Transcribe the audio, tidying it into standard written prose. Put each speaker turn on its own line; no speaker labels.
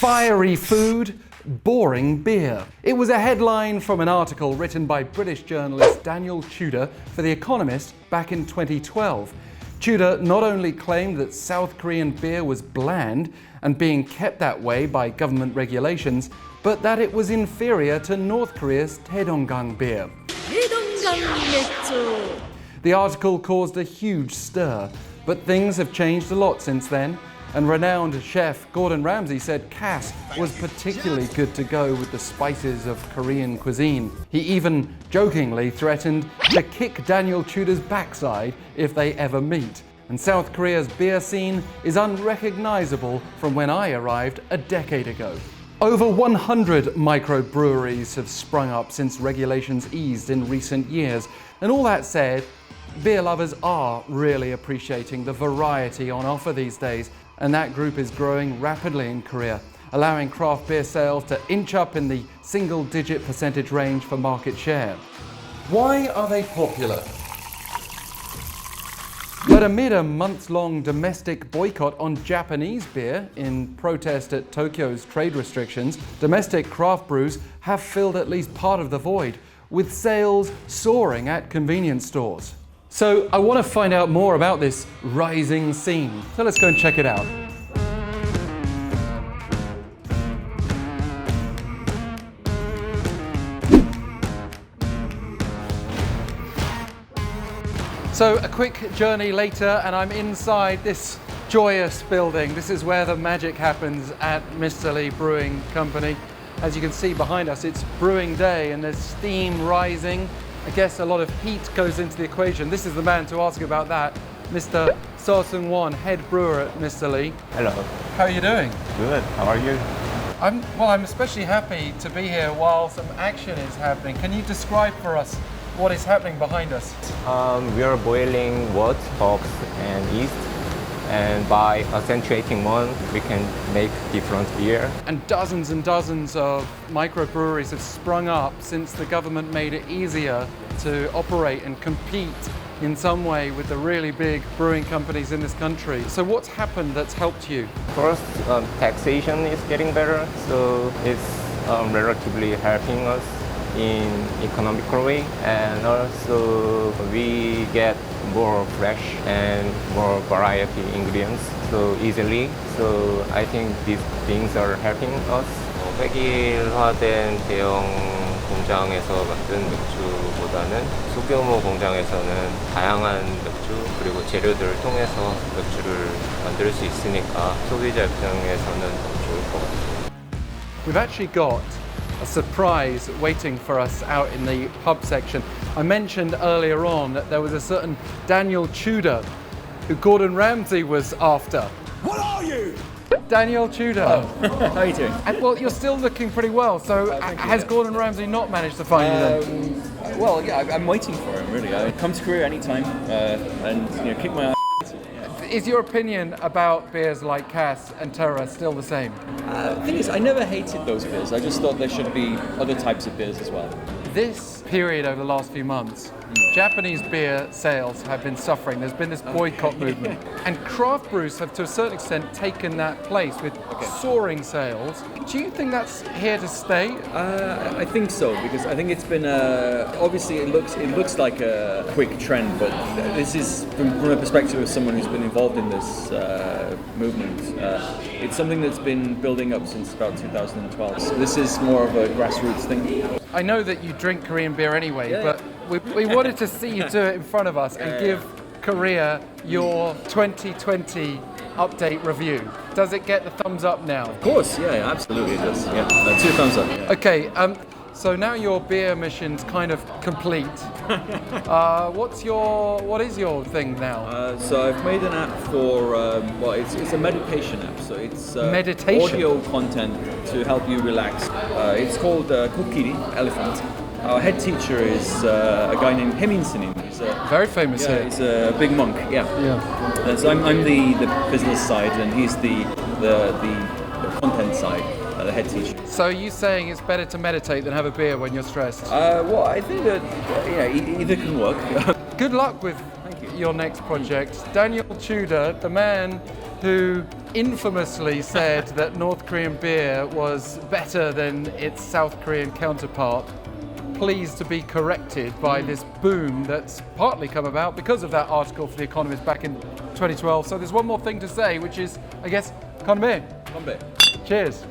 Fiery food, boring beer. It was a headline from an article written by British journalist Daniel Tudor for The Economist back in 2012. Tudor not only claimed that South Korean beer was bland and being kept that way by government regulations, but that it was inferior to North Korea's Taedonggang beer. The article caused a huge stir, but things have changed a lot since then, and renowned chef Gordon Ramsay said Cass was particularly good to go with the spices of Korean cuisine. He even jokingly threatened to kick Daniel Tudor's backside if they ever meet. And South Korea's beer scene is unrecognizable from when I arrived a decade ago. Over 100 microbreweries have sprung up since regulations eased in recent years. And all that said, beer lovers are really appreciating the variety on offer these days. And that group is growing rapidly in Korea, allowing craft beer sales to inch up in the single-digit percentage range for market share. Why are they popular? But amid a months-long domestic boycott on Japanese beer in protest at Tokyo's trade restrictions, domestic craft brews have filled at least part of the void, with sales soaring at convenience stores. So I want to find out more about this rising scene. So let's go and check it out. So a quick journey later and I'm inside this joyous building. This is where the magic happens at Mr. Lee Brewing Company. As you can see behind us, it's brewing day and there's steam rising. I guess a lot of heat goes into the equation. This is the man to ask about that, Mr. So Seung-won, head brewer at Mr. Lee.
Hello.
How are you doing?
Good. How are you?
I'm especially happy to be here while some action is happening. Can you describe for us what is happening behind us?
We are boiling wood, hops, and yeast. And by accentuating one, we can make different beer.
And dozens of microbreweries have sprung up since the government made it easier to operate and compete in some way with the really big brewing companies in this country. So what's happened that's helped you?
First, taxation is getting better, so it's relatively helping us in economical way, and also we get more fresh and more variety ingredients so easily. So I think these things are helping us. 획일화된 대형 공장에서 만든 맥주보다는 소규모 공장에서는 다양한 맥주 그리고 재료들을 통해서 맥주를 만들 수 있으니까 소비자 입장에서는 더 좋을 것 같아요.
We've actually got a surprise waiting for us out in the pub section. I mentioned earlier on that there was a certain Daniel Tudor who Gordon Ramsay was after.
What are you?
Daniel Tudor.
Oh. How are you doing?
And, well, you're still looking pretty well, so has Gordon Ramsay not managed to find you then?
Well, yeah, I'm waiting for him, really. I come to Korea anytime and kick my ass.
Is your opinion about beers like Cass and Terra still the same?
The thing is, I never hated those beers. I just thought there should be other types of beers as well.
This period over the last few months, Japanese beer sales have been suffering. There's been this boycott movement. And craft brews have, to a certain extent, taken that place with soaring sales. Do you think that's here to stay?
I think so, because I think it's been obviously it looks like a quick trend, but this is from a perspective of someone who's been involved in this movement. It's something that's been building up since about 2012. So this is more of a grassroots thing.
I know that you drink Korean beer anyway, but we wanted to see you do it in front of us and give Korea your 2020 update review. Does it get the thumbs up now?
Of course, yeah, absolutely it does. Yeah, 2 thumbs up. Yeah.
Okay, so now your beer mission's kind of complete. What is your thing now?
So I've made an app for it's a meditation app. So it's
meditation?
Audio content to help you relax. It's called Kokiri, Elephant. Our head teacher is a guy named Hemin Sinin. He's
very famous here.
He's a big monk. Yeah. And so I'm the business side, and he's the content side. The head teacher.
So are you saying it's better to meditate than have a beer when you're stressed?
Well, I think that either can work.
Good luck with
Thank you.
your next project. Daniel Tudor, the man who infamously said that North Korean beer was better than its South Korean counterpart, pleased to be corrected by this boom that's partly come about because of that article for The Economist back in 2012. So there's one more thing to say, which is, I guess, konbe.
Konbe.
Cheers.